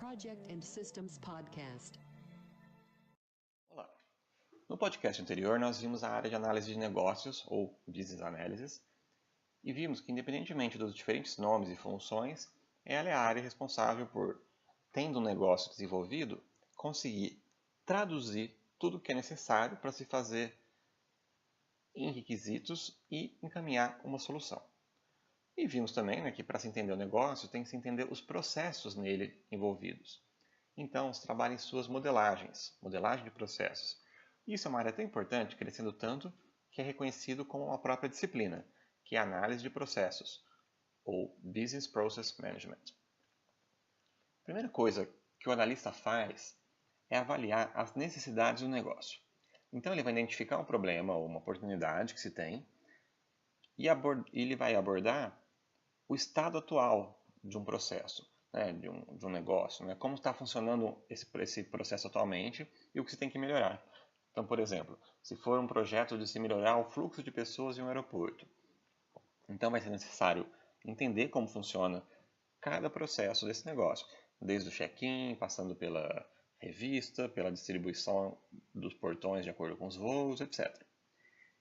Project and Systems Podcast. Olá. No podcast anterior, nós vimos a área de análise de negócios, ou Business Analysis, e vimos que, independentemente dos diferentes nomes e funções, ela é a área responsável por, tendo um negócio desenvolvido, conseguir traduzir tudo o que é necessário para se fazer em requisitos e encaminhar uma solução. E vimos também que para se entender o negócio, tem que se entender os processos nele envolvidos. Então, se trabalha em suas modelagens, modelagem de processos. Isso é uma área tão importante, crescendo tanto, que é reconhecido como uma própria disciplina, que é a análise de processos, ou Business Process Management. A primeira coisa que o analista faz é avaliar as necessidades do negócio. Então, ele vai identificar um problema ou uma oportunidade que se tem e ele vai abordar o estado atual de um processo, de um negócio, como está funcionando esse processo atualmente e o que se tem que melhorar. Então, por exemplo, se for um projeto de se melhorar o fluxo de pessoas em um aeroporto, então vai ser necessário entender como funciona cada processo desse negócio, desde o check-in, passando pela revista, pela distribuição dos portões de acordo com os voos, etc.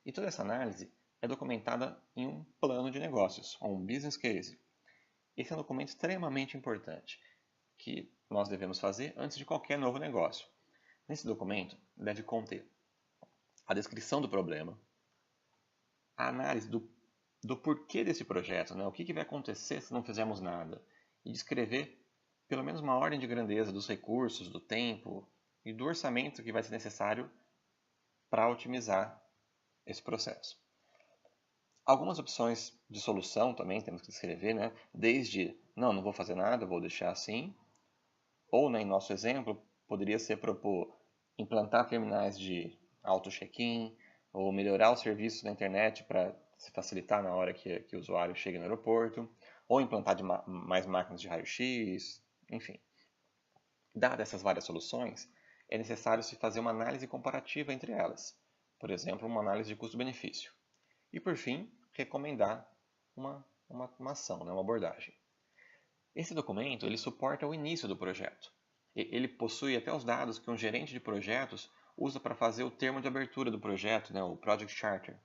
E toda essa análise é documentada em um plano de negócios, ou um business case. Esse é um documento extremamente importante, que nós devemos fazer antes de qualquer novo negócio. Nesse documento deve conter a descrição do problema, a análise do porquê desse projeto, o que vai acontecer se não fizermos nada, e descrever pelo menos uma ordem de grandeza dos recursos, do tempo e do orçamento que vai ser necessário para otimizar esse processo. Algumas opções de solução também temos que descrever, desde não vou fazer nada, vou deixar assim, ou em nosso exemplo, poderia ser propor implantar terminais de auto check-in, ou melhorar o serviço da internet para se facilitar na hora que o usuário chega no aeroporto, ou implantar mais máquinas de raio-x, enfim. Dadas essas várias soluções, é necessário se fazer uma análise comparativa entre elas, por exemplo, uma análise de custo-benefício. E, por fim, recomendar uma ação, uma abordagem. Esse documento ele suporta o início do projeto. Ele possui até os dados que um gerente de projetos usa para fazer o termo de abertura do projeto, o Project Charter.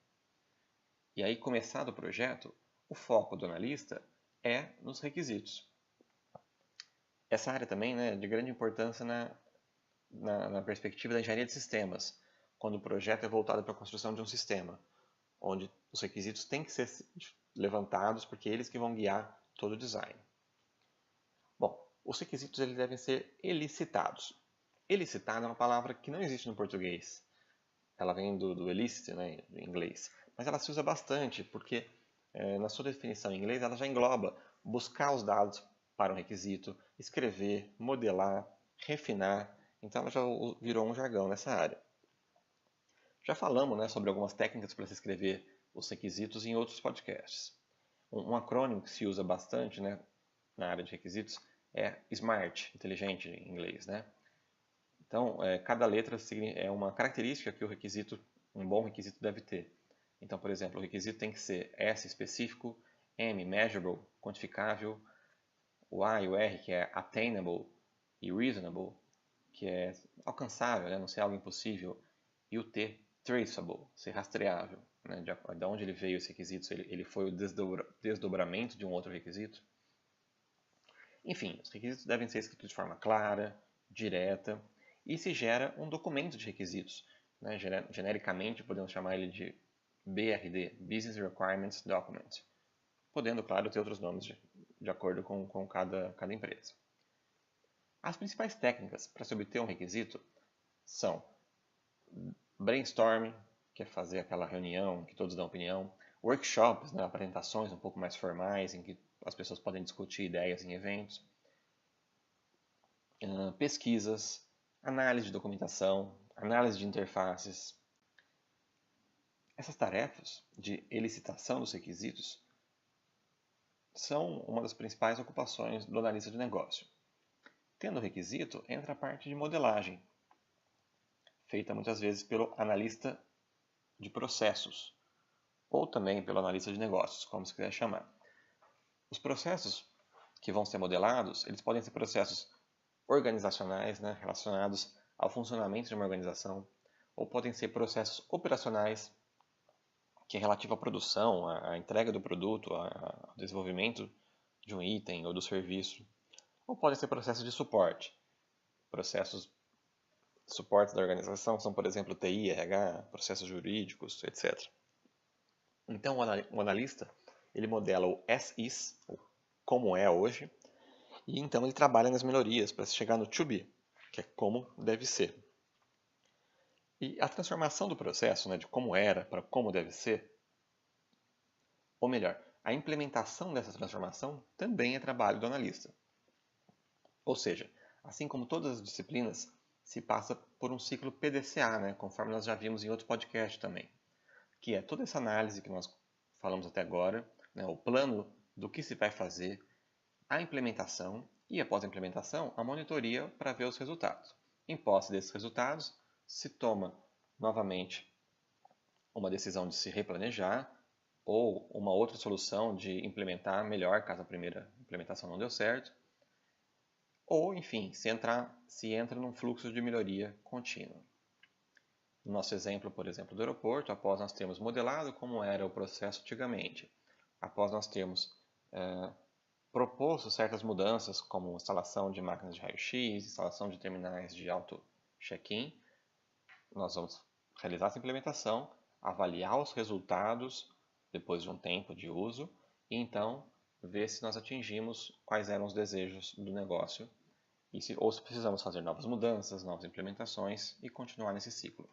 E aí, começado o projeto, o foco do analista é nos requisitos. Essa área também é de grande importância na perspectiva da engenharia de sistemas, quando o projeto é voltado para a construção de um sistema, onde os requisitos têm que ser levantados porque eles que vão guiar todo o design. Bom, os requisitos eles devem ser elicitados. Elicitar é uma palavra que não existe no português. Ela vem do elicit, em inglês. Mas ela se usa bastante porque, na sua definição em inglês, ela já engloba buscar os dados para um requisito, escrever, modelar, refinar. Então ela já virou um jargão nessa área. Já falamos sobre algumas técnicas para se escrever os requisitos em outros podcasts. Um acrônimo que se usa bastante na área de requisitos é SMART, inteligente em inglês. Então, cada letra é uma característica que um bom requisito deve ter. Então, por exemplo, o requisito tem que ser S, específico, M, measurable, quantificável, o A e o R, que é attainable, e reasonable, que é alcançável, não ser algo impossível, e o T, traceable, ser rastreável, de onde ele veio esse requisito, se ele foi o desdobramento de um outro requisito. Enfim, os requisitos devem ser escritos de forma clara, direta, e se gera um documento de requisitos. Genericamente, podemos chamar ele de BRD, Business Requirements Document, podendo, claro, ter outros nomes de acordo com cada empresa. As principais técnicas para se obter um requisito são brainstorming, que é fazer aquela reunião em que todos dão opinião, workshops, apresentações um pouco mais formais, em que as pessoas podem discutir ideias em eventos, pesquisas, análise de documentação, análise de interfaces. Essas tarefas de elicitação dos requisitos são uma das principais ocupações do analista de negócio. Tendo o requisito, entra a parte de modelagem, feita muitas vezes pelo analista de processos, ou também pelo analista de negócios, como se quiser chamar. Os processos que vão ser modelados, eles podem ser processos organizacionais, né, relacionados ao funcionamento de uma organização, ou podem ser processos operacionais, que é relativo à produção, à entrega do produto, ao desenvolvimento de um item ou do serviço, ou podem ser processos de suporte. Processos de suporte da organização são, por exemplo, TI, RH, processos jurídicos, etc. Então, o analista, ele modela o as is, ou como é hoje, e então ele trabalha nas melhorias para chegar no to be, que é como deve ser. E a transformação do processo, né, de como era para como deve ser, ou melhor, a implementação dessa transformação também é trabalho do analista. Ou seja, assim como todas as disciplinas, se passa por um ciclo PDCA, né, conforme nós já vimos em outro podcast também, que é toda essa análise que nós falamos até agora, né, o plano do que se vai fazer, a implementação e, após a implementação, a monitoria para ver os resultados. Em posse desses resultados, se toma novamente uma decisão de se replanejar ou uma outra solução de implementar melhor caso a primeira implementação não deu certo, ou, enfim, se entra num fluxo de melhoria contínua. No nosso exemplo, por exemplo, do aeroporto, após nós termos modelado como era o processo antigamente, após nós termos proposto certas mudanças, como instalação de máquinas de raio-x, instalação de terminais de auto-check-in, nós vamos realizar essa implementação, avaliar os resultados depois de um tempo de uso e então ver se nós atingimos quais eram os desejos do negócio ou se precisamos fazer novas mudanças, novas implementações e continuar nesse ciclo.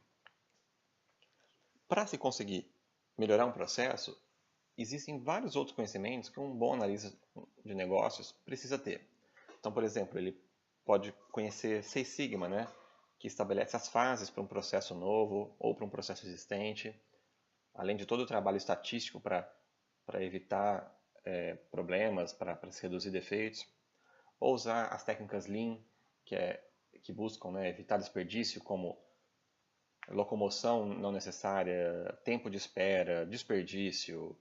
Para se conseguir melhorar um processo, existem vários outros conhecimentos que um bom analista de negócios precisa ter. Então, por exemplo, ele pode conhecer Six Sigma, né, que estabelece as fases para um processo novo ou para um processo existente, além de todo o trabalho estatístico para evitar problemas, para se reduzir defeitos, ou usar as técnicas Lean, que buscam, né, evitar desperdício, como locomoção não necessária, tempo de espera, desperdício,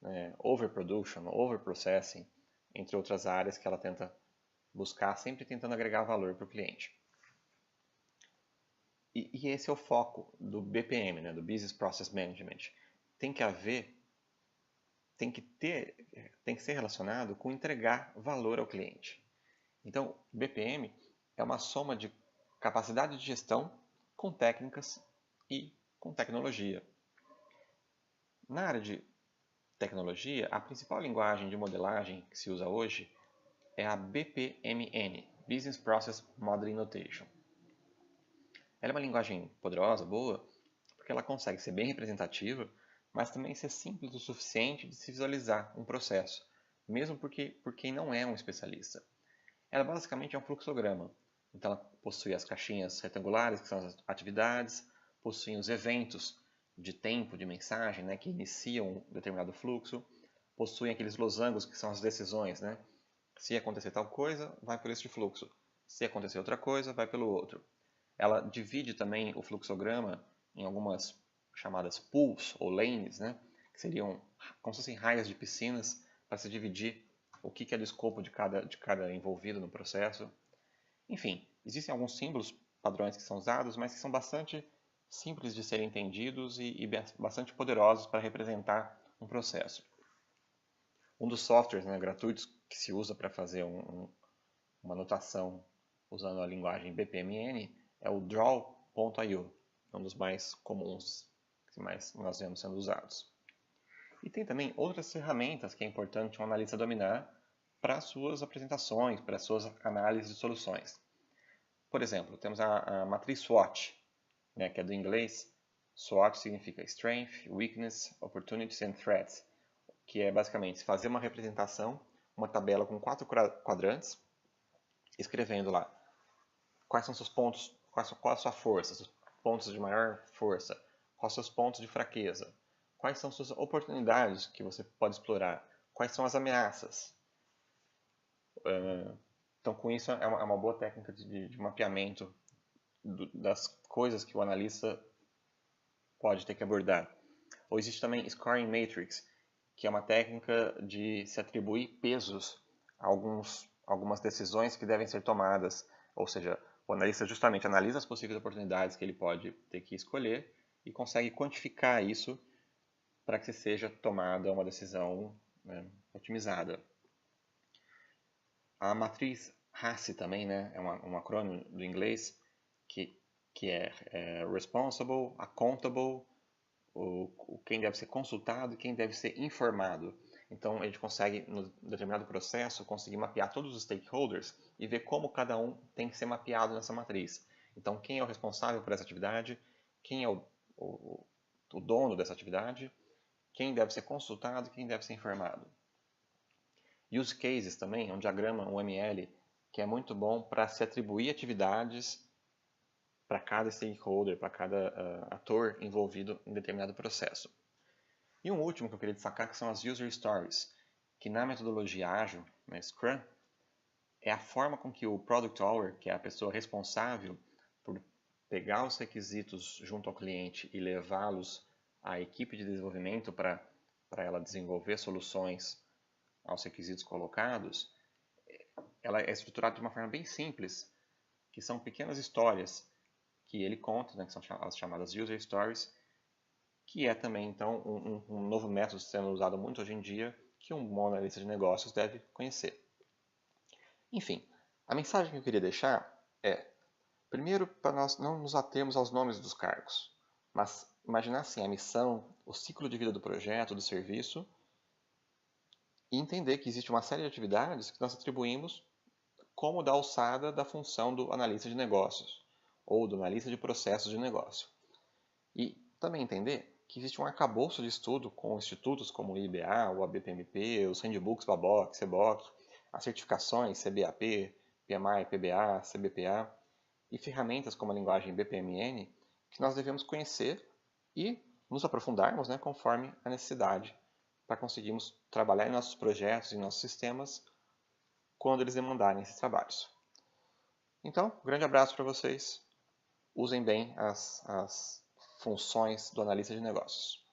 né, overproduction, overprocessing, entre outras áreas que ela tenta buscar, sempre tentando agregar valor para o cliente. E esse é o foco do BPM, né, do Business Process Management. Tem que ser relacionado com entregar valor ao cliente. Então, BPM é uma soma de capacidade de gestão com técnicas e com tecnologia. Na área de tecnologia, a principal linguagem de modelagem que se usa hoje é a BPMN, Business Process Modeling Notation. Ela é uma linguagem poderosa, boa, porque ela consegue ser bem representativa, mas também ser simples o suficiente de se visualizar um processo, mesmo por quem não é um especialista. Ela basicamente é um fluxograma. Então ela possui as caixinhas retangulares, que são as atividades, possui os eventos de tempo, de mensagem, né, que iniciam um determinado fluxo, possuem aqueles losangos que são as decisões, né? Se acontecer tal coisa, vai por este fluxo. Se acontecer outra coisa, vai pelo outro. Ela divide também o fluxograma em algumas chamadas pools ou lanes, né? Que seriam como se fossem raias de piscinas para se dividir o que é do escopo de cada envolvido no processo. Enfim, existem alguns símbolos padrões que são usados, mas que são bastante simples de serem entendidos e bastante poderosos para representar um processo. Um dos softwares, né, gratuitos que se usa para fazer uma anotação usando a linguagem BPMN é o Draw.io, um dos mais comuns que mais nós vemos sendo usados. E tem também outras ferramentas que é importante um analista dominar para suas apresentações, para suas análises de soluções. Por exemplo, temos a matriz SWOT, né, que é do inglês. SWOT significa Strength, Weakness, Opportunities and Threats, que é basicamente fazer uma representação, uma tabela com 4 quadrantes, escrevendo lá quais são seus pontos, qual a sua força, seus pontos de maior força, quais são os seus pontos de fraqueza, quais são suas oportunidades que você pode explorar, quais são as ameaças. Então, com isso, é uma boa técnica de mapeamento das coisas que o analista pode ter que abordar. Ou existe também Scoring Matrix, que é uma técnica de se atribuir pesos a algumas decisões que devem ser tomadas Ou seja, o analista justamente analisa as possíveis oportunidades que ele pode ter que escolher e consegue quantificar isso para que seja tomada uma decisão, né, otimizada. A matriz RACI também, né, é um acrônimo do inglês que é responsible, accountable, quem deve ser consultado e quem deve ser informado. Então, a gente consegue, no determinado processo, conseguir mapear todos os stakeholders e ver como cada um tem que ser mapeado nessa matriz. Então, quem é o responsável por essa atividade, quem é o dono dessa atividade, quem deve ser consultado e quem deve ser informado. Use cases também, um diagrama, um UML, que é muito bom para se atribuir atividades para cada stakeholder, para cada ator envolvido em determinado processo. E um último que eu queria destacar, que são as User Stories, que na metodologia ágil, na Scrum, é a forma com que o Product Owner, que é a pessoa responsável por pegar os requisitos junto ao cliente e levá-los à equipe de desenvolvimento para ela desenvolver soluções aos requisitos colocados, ela é estruturada de uma forma bem simples, que são pequenas histórias que ele conta, né, que são as chamadas User Stories, que é também, então, um novo método sendo usado muito hoje em dia, que um bom analista de negócios deve conhecer. Enfim, a mensagem que eu queria deixar é, primeiro, para nós não nos atermos aos nomes dos cargos, mas imaginar assim a missão, o ciclo de vida do projeto, do serviço, e entender que existe uma série de atividades que nós atribuímos como da alçada da função do analista de negócios, ou do analista de processos de negócio. E também entender que existe um arcabouço de estudo com institutos como o IBA, o ABPMP, os handbooks BABOC, CBOC, as certificações CBAP, PMI, PBA, CBPA e ferramentas como a linguagem BPMN que nós devemos conhecer e nos aprofundarmos, né, conforme a necessidade para conseguirmos trabalhar em nossos projetos, em nossos sistemas, quando eles demandarem esses trabalhos. Então, um grande abraço para vocês. Usem bem as funções do analista de negócios.